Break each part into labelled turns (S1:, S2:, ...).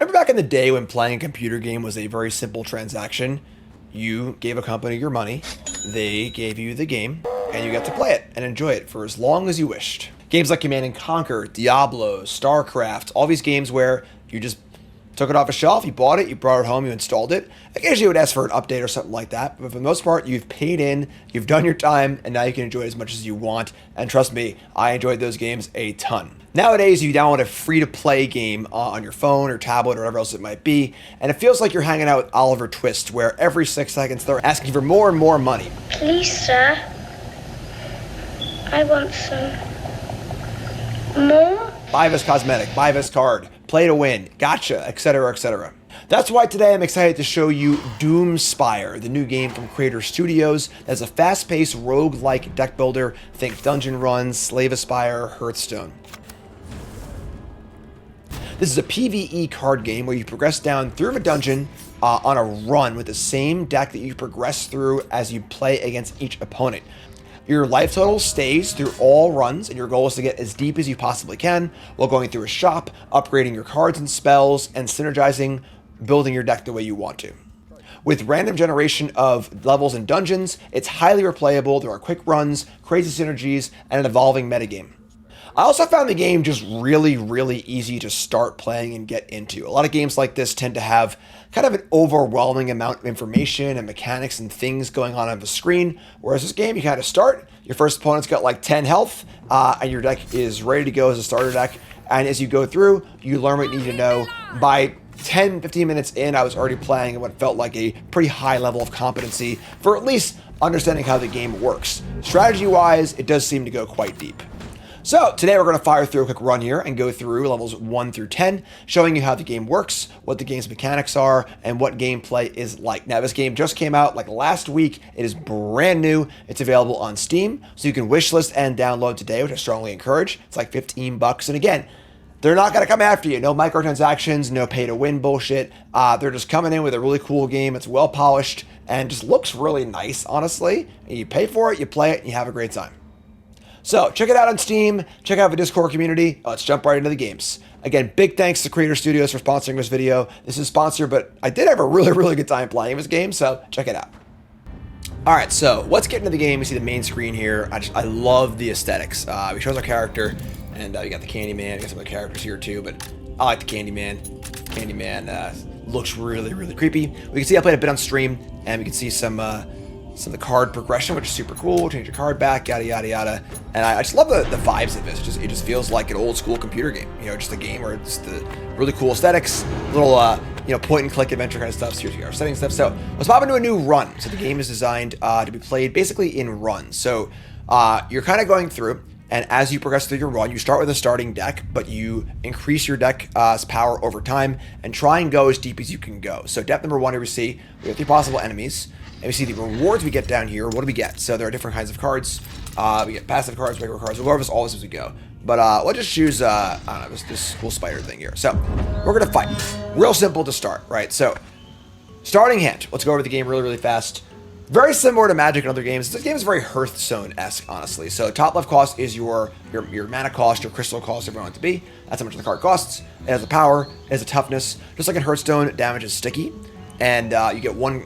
S1: Remember back in the day when playing a computer game was a very simple transaction? You gave a company your money, they gave you the game, and you got to play it and enjoy it for as long as you wished. Games like Command and Conquer, Diablo, StarCraft, all these games where you just took it off a shelf, you bought it, you brought it home, you installed it. Occasionally you would ask for an update or something like that, but for the most part, you've paid in, you've done your time, and now you can enjoy it as much as you want. And trust me, I enjoyed those games a ton. Nowadays, you download a free-to-play game on your phone or tablet or whatever else it might be, and it feels like you're hanging out with Oliver Twist, where every 6 seconds they're asking for more and more money.
S2: Please, sir, I want some more.
S1: Buy this cosmetic, buy this card, play to win, gotcha, etc., etc. That's why today I'm excited to show you Doomspire, the new game from Creator Studios that's a fast-paced roguelike deck builder. Think dungeon runs, Slay the Spire, Hearthstone. This is a PvE card game where you progress down through a dungeon on a run with the same deck that you progress through as you play against each opponent. Your life total stays through all runs, and your goal is to get as deep as you possibly can while going through a shop, upgrading your cards and spells, and synergizing, building your deck the way you want to. With random generation of levels and dungeons, it's highly replayable, there are quick runs, crazy synergies, and an evolving metagame. I also found the game just really easy to start playing and get into. A lot of games like this tend to have kind of an overwhelming amount of information and mechanics and things going on the screen, whereas this game, you kind of start, your first opponent's got like 10 health, and your deck is ready to go as a starter deck, and as you go through, you learn what you need to know. By 10-15 minutes in, I was already playing at what felt like a pretty high level of competency for at least understanding how the game works. Strategy-wise, it does seem to go quite deep. So today we're going to fire through a quick run here and go through levels 1 through 10, showing you how the game works, what the game's mechanics are, and what gameplay is like. Now this game just came out like last week. It is brand new. It's available on Steam, so you can wishlist and download today, which I strongly encourage. It's like $15, and again, they're not going to come after you. No microtransactions, no pay-to-win bullshit. They're just coming in with a really cool game. It's well polished and just looks really nice, honestly. And you pay for it, you play it, and you have a great time. So check it out on Steam, check out the Discord community. Let's jump right into the games. Again, big thanks to Creator Studios for sponsoring this video. This is sponsored, but I did have a really good time playing this game, so check it out. All right, so let's get into the game. You see the main screen here. I love the aesthetics. We chose our character, and we got the Candyman. We got some other characters here too, but I like the Candyman. Candyman looks really creepy. We can see I played a bit on stream, and we can see some of the card progression, which is super cool. Change your card back, yada. And I just love the vibes of this. It just feels like an old school computer game. You know, just a game where it's the really cool aesthetics, little point and click adventure kind of stuff. So here's our setting stuff. So let's pop into a new run. So the game is designed to be played basically in runs. So you're kind of going through, and as you progress through your run, you start with a starting deck, but you increase your deck's power over time and try and go as deep as you can go. So depth number 1, here we see we have 3 possible enemies. And we see the rewards we get down here. What do we get? So there are different kinds of cards. We get passive cards, regular cards. We'll go over this all as we go. But let's just choose, I don't know, this cool spider thing here. So we're going to fight. Real simple to start, right? So starting hand. Let's go over the game really fast. Very similar to Magic and other games. This game is very Hearthstone-esque, honestly. So top left cost is your mana cost, your crystal cost, whatever you want it to be. That's how much the card costs. It has a power. It has a toughness. Just like in Hearthstone, damage is sticky. And you get one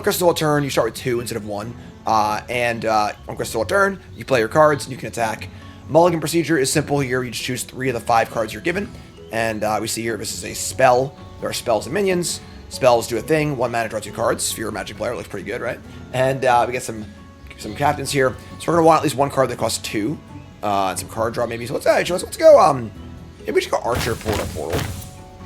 S1: crystal a turn. You start with 2 instead of 1. And 1 crystal a turn. You play your cards and you can attack. Mulligan procedure is simple here. You just choose 3 of the 5 cards you're given. And we see here this is a spell. There are spells and minions. Spells do a thing. 1 mana, draw 2 cards. If you're a Magic player, it looks pretty good, right? And we get some captains here. So we're gonna want at least 1 card that costs 2. And some card draw maybe. So let's go. Maybe we should go Archer, Portal.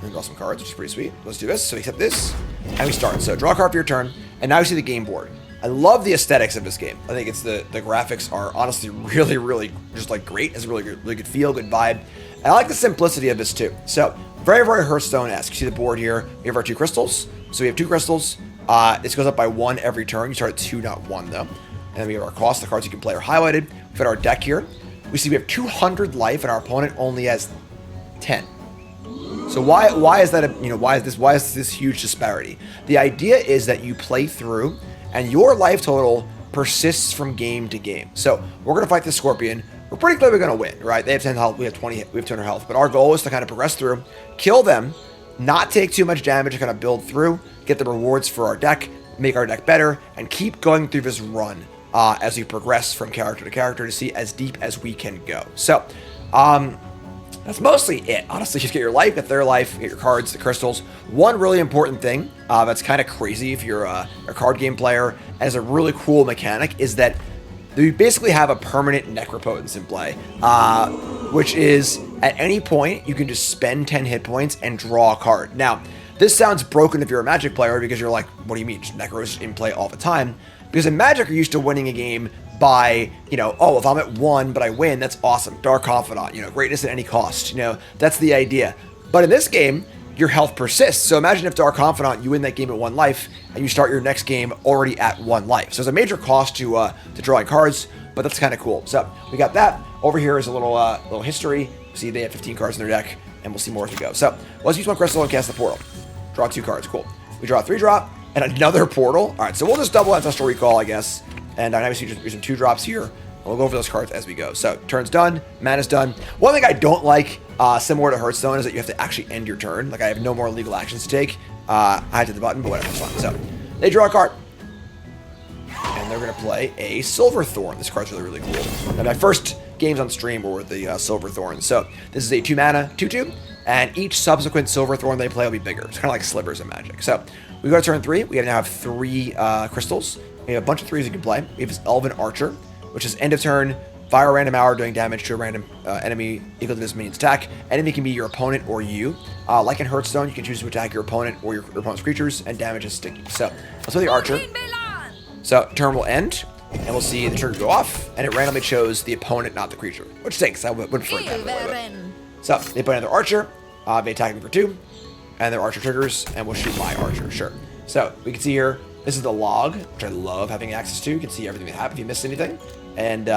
S1: And draw some cards, which is pretty sweet. Let's do this. So we accept this, and we start. So draw a card for your turn, and now you see the game board. I love the aesthetics of this game. I think it's the graphics are honestly really just like great. It's a really good feel, good vibe. And I like the simplicity of this too. So very Hearthstone-esque. You see the board here. We have our 2 crystals. So we have 2 crystals. This goes up by 1 every turn. You start at 2, not 1 though. And then we have our cost. The cards you can play are highlighted. We've got our deck here. We see we have 200 life, and our opponent only has 10. So why is that? Why is this huge disparity? The idea is that you play through, and your life total persists from game to game. So we're gonna fight the Scorpion. We're pretty clearly gonna win, right? They have 10 health. We have 20. We have 200 health. But our goal is to kind of progress through, kill them, not take too much damage to kind of build through, get the rewards for our deck, make our deck better, and keep going through this run as we progress from character to character to see as deep as we can go. So, that's mostly it. Honestly, just get your life, get their life, get your cards, the crystals. One really important thing that's kind of crazy if you're a card game player, and is a really cool mechanic, is that you basically have a permanent necropotence in play, which is at any point you can just spend 10 hit points and draw a card. Now, this sounds broken if you're a Magic player because you're like, what do you mean? Necro's in play all the time. Because in Magic, you're used to winning a game by, oh, if I'm at 1 but I win, that's awesome. Dark Confidant, greatness at any cost. That's the idea. But in this game, your health persists. So imagine if Dark Confidant, you win that game at 1 life, and you start your next game already at 1 life. So there's a major cost to drawing cards, but that's kind of cool. So we got that. Over here is a little history. See, they have 15 cards in their deck, and we'll see more as we go. So let's use 1 crystal and cast the portal. Draw 2 cards. Cool. We draw a 3-drop and another portal. All right, so we'll just double Ancestral Recall, I guess. And obviously just using 2 drops here. We'll go over those cards as we go. So turn's done, mana's done. One thing I don't like, similar to Hearthstone, is that you have to actually end your turn. Like, I have no more legal actions to take. I hit the button, but whatever, it's fine. So they draw a card, and they're gonna play a Silverthorn. This card's really cool. Now, my first games on stream were with the Silverthorn. So this is a 2-mana 2/2, and each subsequent Silverthorn they play will be bigger. It's kind of like slivers in Magic. So we go to turn 3. We now have 3 crystals. We have a bunch of 3s you can play. We have this Elven Archer, which is end of turn, fire a random arrow doing damage to a random enemy equal to this minion's attack. Enemy can be your opponent or you. Like in Hearthstone, you can choose to attack your opponent or your opponent's creatures, and damage is sticky. So let's play the Archer. So turn will end, and we'll see the trigger go off, and it randomly chose the opponent, not the creature, which stinks. I would prefer that. So they play another Archer. They attack me for 2, and their Archer triggers, and we'll shoot my Archer. Sure. So we can see here, this is the log, which I love having access to. You can see everything that happened if you missed anything. And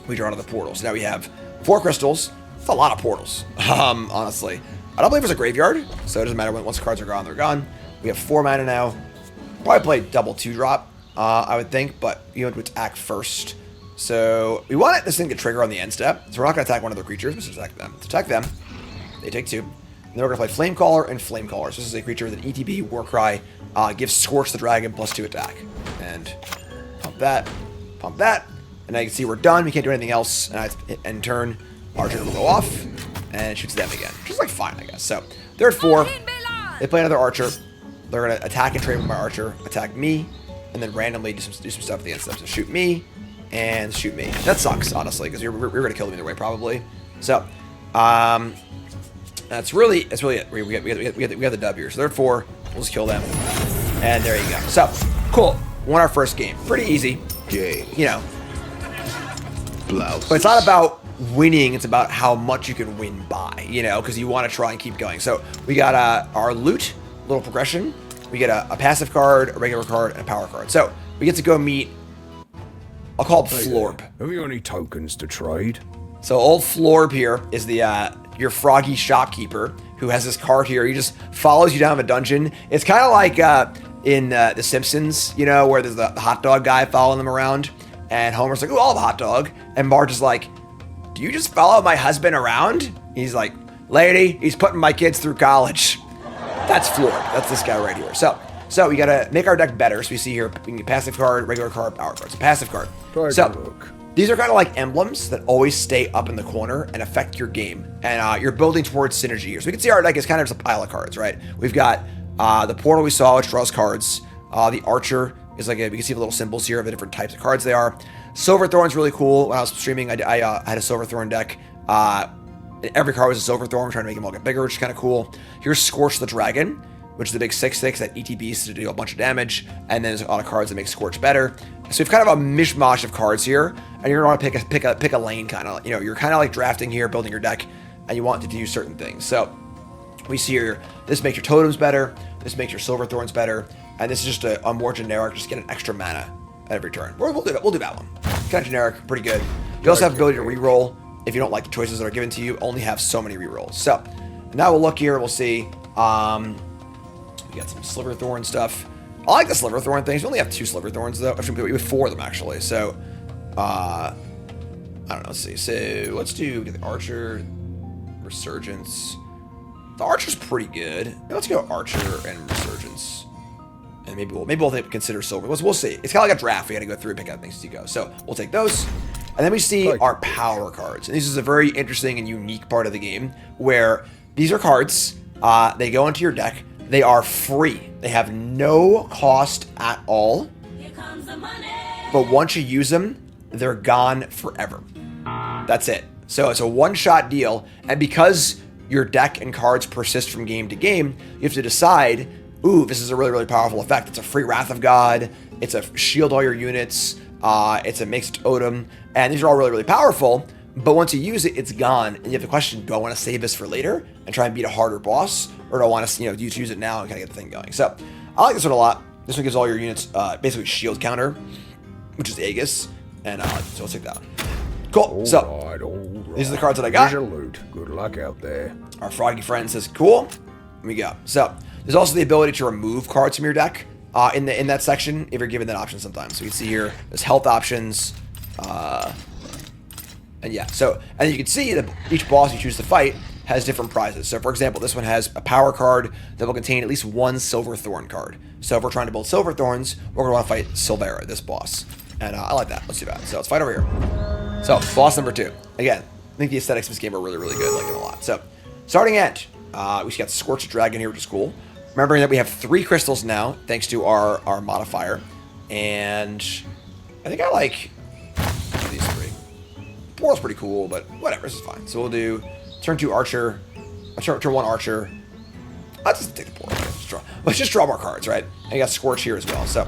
S1: we draw another portal. So now we have 4 crystals. It's a lot of portals, honestly. I don't believe there's a graveyard, so it doesn't matter. Once the cards are gone, they're gone. We have 4 mana now. Probably play double 2-drop, I would think, but you want to attack first. So we want this thing to trigger on the end step. So we're not going to attack one of their creatures, but attack them. To attack them, they take 2. And then we're going to play Flamecaller and Flamecaller. So this is a creature with an ETB, Warcry, gives Scorch the Dragon +2 attack. And pump that, and now you can see we're done. We can't do anything else. And end turn, Archer will go off, and it shoots them again. Which is like fine, I guess. So they're at 4. They play another Archer. They're going to attack and trade with my Archer, attack me, and then randomly do some stuff at the end step. So shoot me, and shoot me. That sucks, honestly, because we're going to kill them either way, probably. So, that's really it. We got the W here. So they're at 4. We'll just kill them. And there you go. So, cool. Won our first game. Pretty easy. Blouse. But it's not about winning. It's about how much you can win by, because you want to try and keep going. So we got our loot, little progression. We get a passive card, a regular card, and a power card. So we get to go meet, I'll call it Florb.
S2: Have you any tokens to trade?
S1: So old Florb here is your froggy shopkeeper who has this card here. He just follows you down the dungeon. It's kind of like in The Simpsons, where there's the hot dog guy following them around. And Homer's like, ooh, I'll have a hot dog. And Marge is like, do you just follow my husband around? He's like, lady, he's putting my kids through college. That's Florb. That's this guy right here. So we got to make our deck better. So we see here, we can get passive card, regular card, power card. So passive card. These are kind of like emblems that always stay up in the corner and affect your game. And you're building towards synergy here. So we can see our deck is kind of just a pile of cards, right? We've got the portal we saw, which draws cards. The Archer is like, we can see the little symbols here of the different types of cards they are. Silverthorn's really cool. When I was streaming, I had a Silverthorn deck. Every card was a Silverthorn, trying to make them all get bigger, which is kind of cool. Here's Scorch the Dragon, which is the big 6/6 that ETBs to do a bunch of damage. And then there's a lot of cards that make Scorch better. So we've kind of a mishmash of cards here, and you're going to want to pick a lane, kind of. You're kind of like drafting here, building your deck, and you want to do certain things. So we see here, this makes your totems better, this makes your Silverthorns better, and this is just a more generic, just get an extra mana at every turn. We'll do that one. Kind of generic, pretty good. You also have the ability to reroll if you don't like the choices that are given to you. Only have so many rerolls. So now we'll look here. We'll see. We got some Silverthorn stuff. I like the Silverthorn things. We only have 2 Silverthorns though. Actually, we have 4 of them actually. So I don't know. Let's see. So let's do the Archer, Resurgence. The Archer's pretty good. Let's go Archer and Resurgence. And maybe we'll consider Silver. We'll see. It's kind of like a draft. We got to go through and pick out things as you go. So we'll take those. And then we see our power cards. And this is a very interesting and unique part of the game where these are cards. They go into your deck. They are free. They have no cost at all.
S3: Here comes the money.
S1: But once you use them, they're gone forever. That's it. So it's a one-shot deal. And because your deck and cards persist from game to game, you have to decide, ooh, this is a really, really powerful effect. It's a free Wrath of God. It's a shield all your units. It's a mixed totem. And these are all really, really powerful. But once you use it, it's gone. And you have the question, do I want to save this for later and try and beat a harder boss? Or do I want to, use it now and kind of get the thing going? So I like this one a lot. This one gives all your units basically shield counter, which is Aegis. And so let's take that one. Cool.
S2: All
S1: So
S2: right.
S1: these are the cards that I got.
S2: Here's your loot. Good luck out there.
S1: Our froggy friend says, cool. Here we go. So there's also the ability to remove cards from your deck in that section if you're given that option sometimes. So you can see here, there's health options. And yeah, so, and you can see that each boss you choose to fight has different prizes. So for example, this one has a power card that will contain at least one Silver Thorn card. So if we're trying to build Silver Thorns, we're going to want to fight Silvera, this boss. And I like that. Let's do that. So let's fight over here. So boss number 2. Again, I think the aesthetics of this game are really, really good. I like it a lot. So starting end, we got Scorched Dragon here, which is cool. Remembering that we have 3 crystals now, thanks to our modifier. And I think I like these 3. Portal's pretty cool, but whatever, this is fine. So we'll do turn 2 Archer, turn 1 Archer. Let's just take the Portal. Let's just draw more cards, right? And you got Scorch here as well. So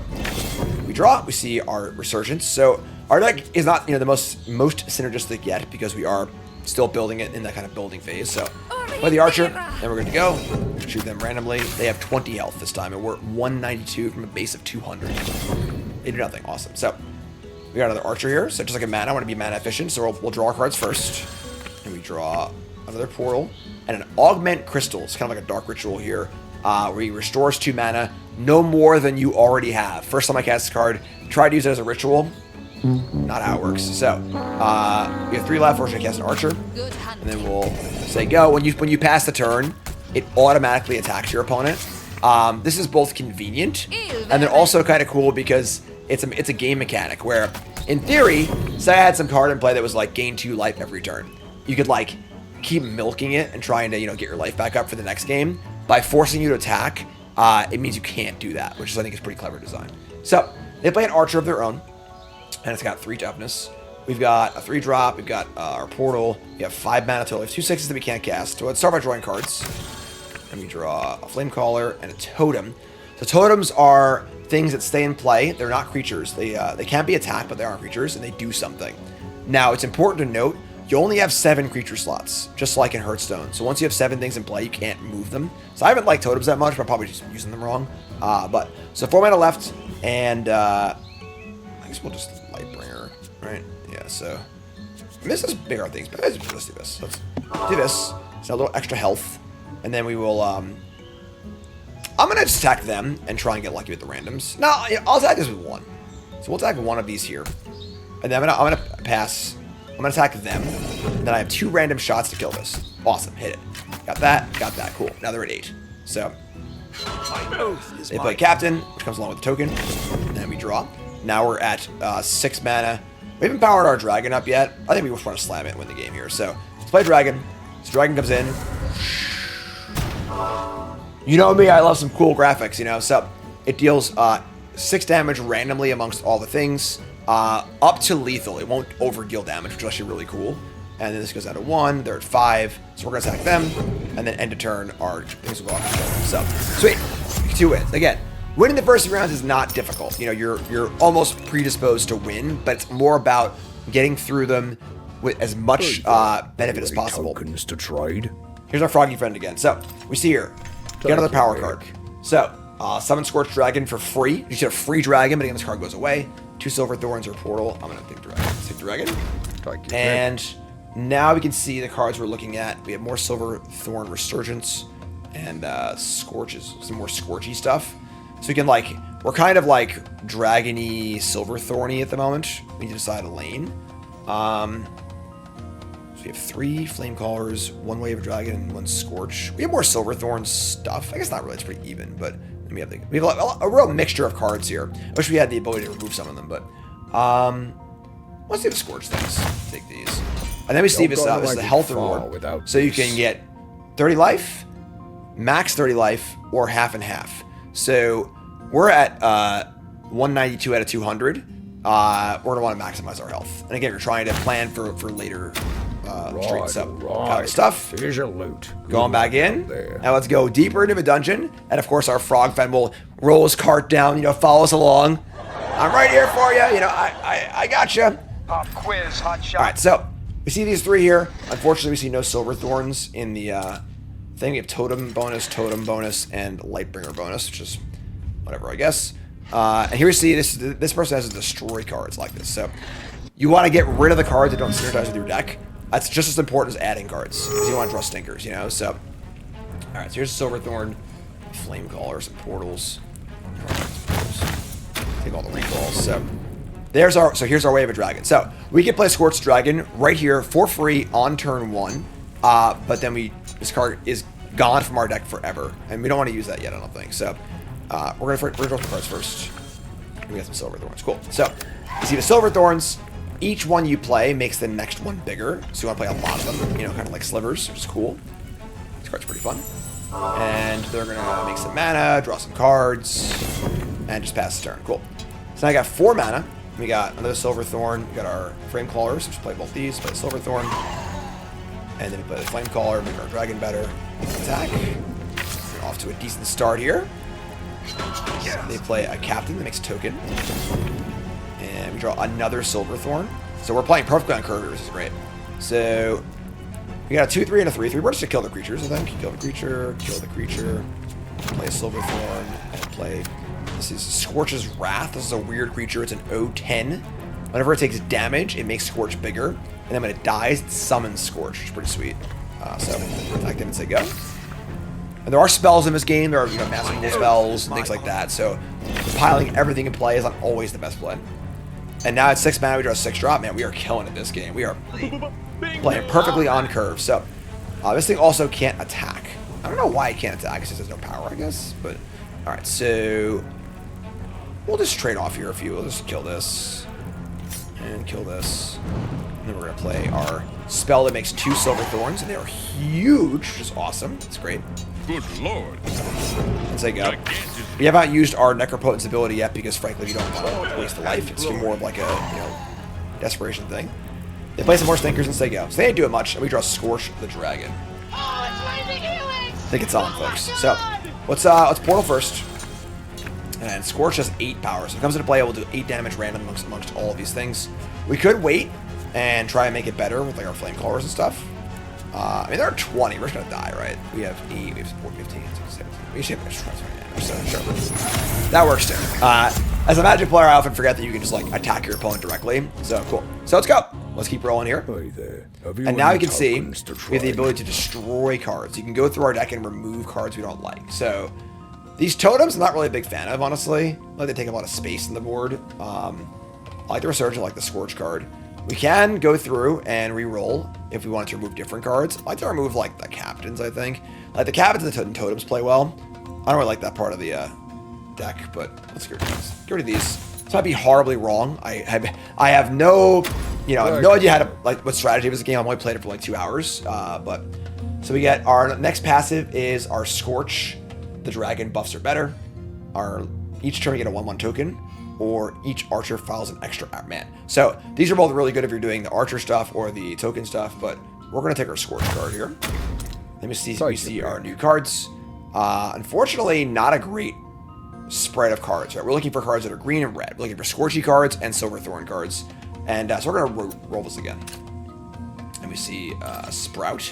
S1: we draw, we see our Resurgence. So our deck is not, the most synergistic yet because we are still building it in that kind of building phase. So play the Archer, then we're good to go. Shoot them randomly. They have 20 health this time, and we're at 192 from a base of 200. They do nothing. Awesome. So we got another Archer here. So just like a mana, I want to be mana efficient. So we'll draw our cards first. And we draw another Portal. And an Augment Crystal. It's kind of like a Dark Ritual here. Where he restores 2 mana. No more than you already have. First time I cast this card, try to use it as a ritual. Not how it works. So we have 3 left. We're going to cast an Archer. And then we'll say go. When you pass the turn, it automatically attacks your opponent. This is both convenient and then also kind of cool because it's a game mechanic where, in theory, say I had some card in play that was like gain 2 life every turn. You could like keep milking it and trying to get your life back up for the next game. By forcing you to attack, it means you can't do that, which I think is pretty clever design. So they play an Archer of their own, and it's got 3 toughness. We've got a 3-drop. We've got our Portal. We have 5 mana total. We have 2 6s that we can't cast. So let's start by drawing cards. And we draw a Flame Caller and a Totem. So totems are things that stay in play. They're not creatures. They can't be attacked, but they aren't creatures, and they do something. Now, it's important to note, you only have 7 creature slots, just like in Hearthstone. So once you have 7 things in play, you can't move them. So I haven't liked totems that much, but I'm probably just using them wrong. So 4 mana left, and I guess we'll just Lightbringer, right? Yeah, so this is bigger things, but let's do this. Let's do this. So a little extra health, and then we will. I'm gonna just attack them and try and get lucky with the randoms. No, I'll attack this with 1. So we'll attack 1 of these here, and then I'm gonna pass. I'm gonna attack them. And then I have 2 random shots to kill this. Awesome, hit it. Got that. Cool. Now they're at 8. So they play Captain, which comes along with the token, and then we draw. Now we're at 6 mana. We haven't powered our dragon up yet. I think we just want to slam it and win the game here. So let's play dragon. So dragon comes in. You know me, I love some cool graphics, So it deals 6 damage randomly amongst all the things. Up to lethal. It won't over-deal damage, which is actually really cool. And then this goes down to 1. They're at 5. So we're going to attack them. And then end of turn, our things will go off. So, sweet. 2 wins. Again, winning the first 3 rounds is not difficult. You're almost predisposed to win, but it's more about getting through them with as much benefit as possible.
S2: Tokens to trade.
S1: Here's our froggy friend again. So, we see here. We got another power card. So, summon Scorched Dragon for free. You should have free dragon, but again, this card goes away. 2 Silver Thorns or Portal. I'm going to take dragon. Let's take dragon. And now we can see the cards we're looking at. We have more Silver Thorn Resurgence and Scorches, some more Scorchy stuff. So we can we're kind of like dragony, Silver Thorny at the moment. We need to decide a lane. So we have 3 flame callers, 1 wave of dragon, and 1 scorch. We have more silverthorn stuff. I guess not really. It's pretty even, but we have a real mixture of cards here. I wish we had the ability to remove some of them, but let's do the scorch things. Take these, and then we see this is the health reward, so you can get 30 life, max 30 life, or half and half. So we're at 192 out of 200. We're gonna want to maximize our health, and again, you're trying to plan for later streets. So got our stuff.
S2: Here's your loot.
S1: Going back in. Now let's go deeper into the dungeon, and of course our frog friend will roll his cart down. You know, follow us along. I'm right here for you. You know, I got you.
S3: Pop quiz, hot shot.
S1: All right, so we see these 3 here. Unfortunately, we see no silver thorns in the thing. We have totem bonus, and lightbringer bonus, which is whatever, I guess. And here we see this person has to destroy cards like this. So you want to get rid of the cards that don't synergize with your deck. That's just as important as adding cards, because you don't want to draw stinkers, you know. So, all right. So here's Silverthorn, Flame Callers, and Portals. Take all the recalls. So here's our Wave of Dragon. So we can play Scorched Dragon right here for free on turn 1. But then this card is gone from our deck forever, and we don't want to use that yet, I don't think. So we're gonna draw some cards first. We got some Silver Thorns. Cool. So you see the Silver Thorns. Each one you play makes the next one bigger. So you want to play a lot of them, you know, kind of like slivers, which is cool. This card's pretty fun. And they're gonna make some mana, draw some cards, and just pass the turn. Cool. So now I got 4 mana. We got another Silver Thorn. We got our Flame Callers, which play both these. Play the Silver Thorn. And then we play the Flame Caller, make our dragon better. Attack. We're off to a decent start here. So they play a captain that makes a token. And we draw another Silverthorn. So we're playing perfectly on curve here, which is great. So we got a 2/3 and a 3/3. We're just gonna kill the creatures, I think. Kill the creature, play a Silverthorn, and play. This is Scorch's Wrath. This is a weird creature. It's an O10. Whenever it takes damage, it makes Scorch bigger. And then when it dies, it summons Scorch, which is pretty sweet. So attack them and say go. And there are spells in this game. There are, you know, masterful spells and things like that. So piling everything in play is not always the best play. And now at 6 mana, we draw a 6-drop. Man, we are killing it this game. We are playing perfectly on curve. So this thing also can't attack. I don't know why it can't attack. It says there's no power, I guess. But all right, so we'll just trade off here a few. We'll just kill this and kill this. And then we're gonna play our spell that makes 2 Silver Thorns, and they are huge, which is awesome. It's great.
S4: Good lord.
S1: And say go. We haven't used our Necropotence ability yet because, frankly, we don't want to waste the life. It's more of like a, you know, desperation thing. They play some more stinkers and say go. So they didn't do it much, and we draw Scorch the Dragon. I think it's on, folks. So let's Portal first. And Scorch has 8 power, so if it comes into play, it will do 8 damage random amongst all of these things. We could wait and try and make it better with like our Flame Callers and stuff. I mean, there are 20. We're just gonna die, right? We have 8, we have 4, 15, 16, 17. We should have sure. That works too. As a Magic player, I often forget that you can just like attack your opponent directly. So cool. So let's go. Let's keep rolling here.
S2: Hey there.
S1: And now you can see we have the ability to destroy cards. You can go through our deck and remove cards we don't like. So these totems, I'm not really a big fan of, honestly. Like, they take a lot of space on the board. I like the Resurgent, I like the Scorch card. We can go through and re-roll if we want to remove different cards. I like to remove, like, the Captains, I think. Like, the Captains and the Totems play well. I don't really like that part of the deck, but let's get rid of these. Get rid of these. This might be horribly wrong. I have no, you know, no idea how to, like, what strategy of this game. I've only played it for, like, 2 hours. But, so we get our next passive is our Scorch. The dragon buffs are better. Each turn we get a 1/1 token, or each archer files an extra man. So these are both really good if you're doing the archer stuff or the token stuff, but we're gonna take our Scorch card here. Let me see. We see our new cards. Unfortunately, not a great spread of cards. Right? We're looking for cards that are green and red. We're looking for Scorchy cards and Silverthorn cards, and so we're gonna roll this again. And we see Sprout.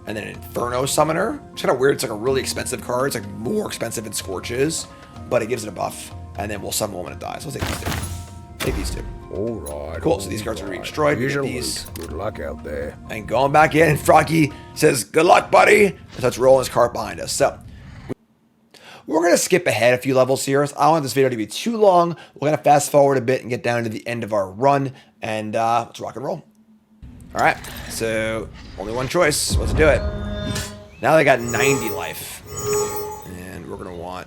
S1: And then an Inferno Summoner. It's kind of weird. It's like a really expensive card. It's like more expensive than Scorch is, but it gives it a buff. And then we'll summon one when it dies. So let's take these 2. Take these 2.
S2: All right.
S1: Cool. So these cards are going to be destroyed. We get these.
S2: Good luck out there.
S1: And going back in, and Froggy says, "Good luck, buddy." And starts rolling his cart behind us. So we're going to skip ahead a few levels here. So I don't want this video to be too long. We're going to fast forward a bit and get down to the end of our run. And let's rock and roll. Alright, so only one choice. Let's do it. Now they got 90 life. And we're going to want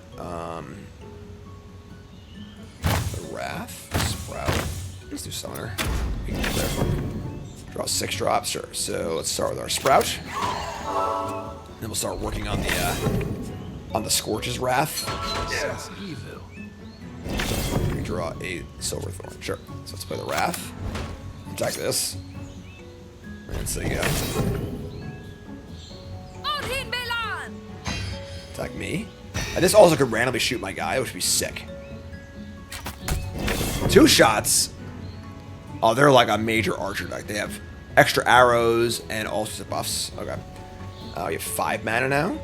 S1: the Wrath, Sprout. Let's do Summoner. We can get there. Draw 6 drops, sure. So let's start with our Sprout. Then we'll start working on the Scorch's Wrath.
S2: Yes, evil.
S1: We draw a Silverthorn, sure. So let's play the Wrath. Attack this. And so you go. Attack me. And this also could randomly shoot my guy, which would be sick. 2 shots. Oh, they're like a major archer deck. They have extra arrows and all sorts of buffs. Okay. We have 5 mana now.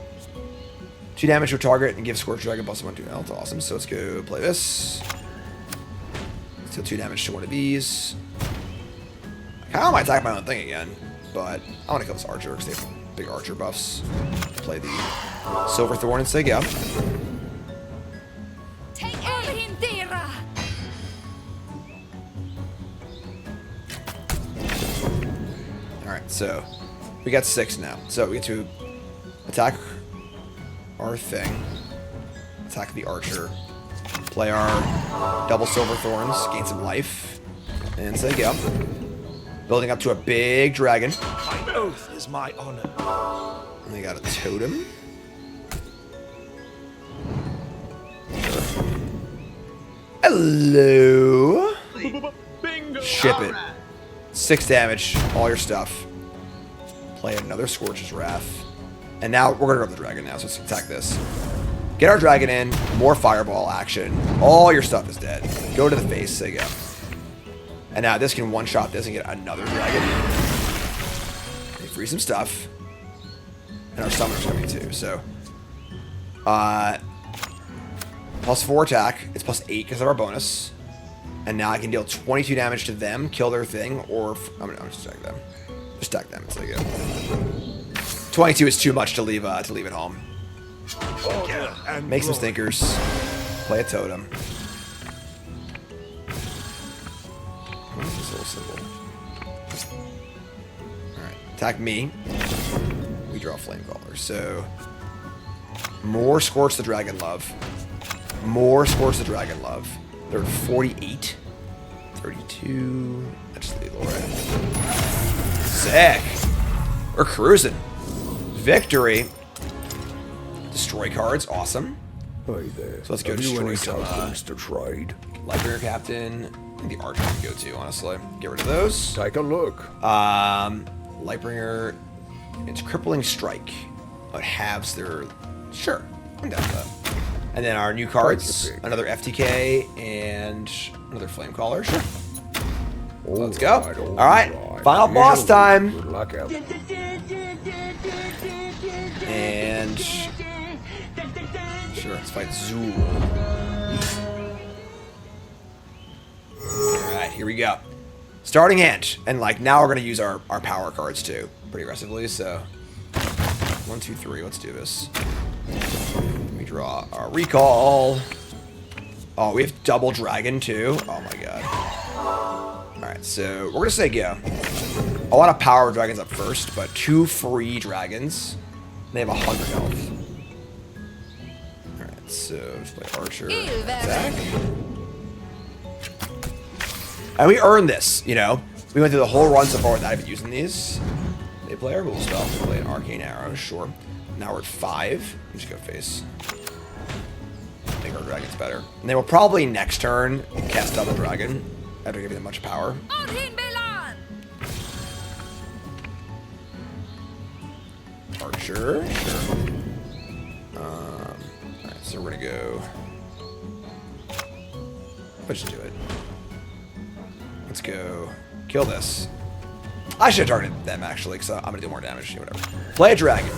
S1: 2 damage to a target and give Scorch Dragon plus 1/2 health. Awesome. So let's go play this. Let's deal 2 damage to one of these. I kind of might attack my own thing again, but I want to kill this archer because they have big archer buffs. Play the Silverthorn and say go. Alright, so we got 6 now. So we get to attack our thing, attack the archer, play our double Silverthorns, gain some life, and say go. Building up to a big dragon.
S2: My oath is my honor.
S1: And they got a totem. Sure. Hello.
S2: Bingo.
S1: Ship it. 6 damage, all your stuff. Play another Scorch's Wrath. And now we're gonna rub the dragon now, so let's attack this. Get our dragon in, more fireball action. All your stuff is dead. Go to the face, say go. And now this can one-shot this and get another dragon. They free some stuff. And our summoner's coming too, so. Plus 4 attack. It's plus 8 because of our bonus. And now I can deal 22 damage to them, kill their thing, or... I'm gonna just attack them. Just attack them until they go. 22 is too much to leave at home. Make some stinkers. Play a totem. What is this little symbol? Alright, attack me. We draw Flamecaller. So, more Scorch the Dragon Love. More Scorch the Dragon Love. They're 48. 32. That's just lethal, right? Sick. We're cruising. Victory. Destroy cards. Awesome.
S2: Hey there.
S1: So let's go
S2: Have you
S1: destroy
S2: any
S1: some
S2: tokens to trade?
S1: Lightbringer Captain. I think the Archer can go too, honestly. Get rid of those.
S2: Take a look.
S1: Lightbringer. It's Crippling Strike. It halves their... Sure. I'm down with that. And then our new cards. Another FTK and another Flamecaller. Sure. So let's go. Alright. Final boss time.
S2: Good luck out.
S1: And... Sure, let's fight Zool. Alright, here we go. Starting hand. And like now we're gonna use our power cards too. Pretty aggressively, so 1, 2, 3, let's do this. We draw our recall. Oh, we have double dragon too. Oh my god. Alright, so we're gonna say go. I want to power dragons up first, but 2 free dragons. They have 100 health. Alright, so let's play Archer. Attack. And we earned this, you know. We went through the whole run so far without even using these. They play our rule spell. They play an Arcane Arrow, sure. Now we're at 5. We just go face. I think our dragon's better. And then we'll probably next turn cast Double Dragon after giving them much power. Archer, sure. Alright, so we're gonna go. Let's just do it. Let's go kill this. I should have targeted them actually, because I'm gonna do more damage. Whatever. Play a dragon.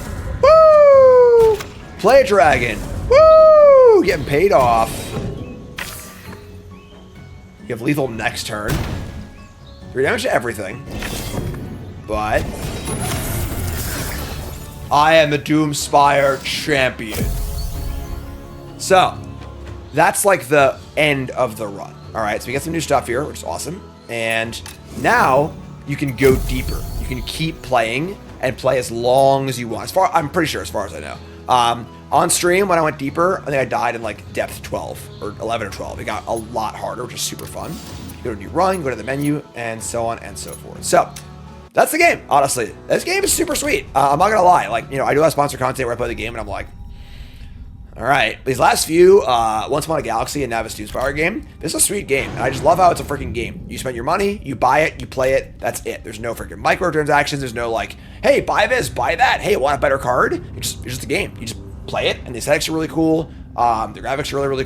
S1: Woo! Play a dragon. Woo! Getting paid off. You have lethal next turn. 3 damage to everything. But I am the Doomspire champion. So, that's like the end of the run. Alright, so we got some new stuff here, which is awesome. And now, you can go deeper. You can keep playing and play as long as you want. I'm pretty sure, as far as I know. On stream, when I went deeper, I think I died in like depth 12 or 11 or 12. It got a lot harder, which is super fun. You go to new run, go to the menu, and so on and so forth. So that's the game, honestly. This game is super sweet. I'm not gonna lie. Like, you know, I do have sponsored content where I play the game and I'm like, all right, these last few, Once Upon a Galaxy and now this Doomspire game, this is a sweet game, and I just love how it's a freaking game. You spend your money, you buy it, you play it, that's it. There's no freaking microtransactions, there's no like, hey, buy this, buy that, hey, want a better card? It's just a game. You just play it, and the aesthetics are really cool, the graphics are really,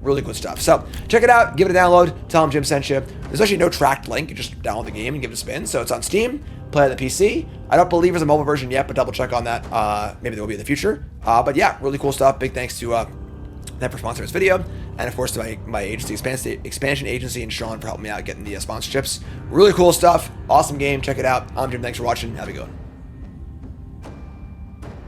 S1: really cool stuff. So, check it out, give it a download, tell them Jim sent you. There's actually no tracked link, you just download the game and give it a spin, so it's on Steam, play on the PC. I don't believe there's a mobile version yet, but double check on that. Maybe there will be in the future. But yeah, really cool stuff. Big thanks to them for sponsoring this video. And of course to my agency, Expansion Agency, and Sean for helping me out getting the sponsorships. Really cool stuff. Awesome game. Check it out. I'm Jim. Thanks for watching. Have a good one.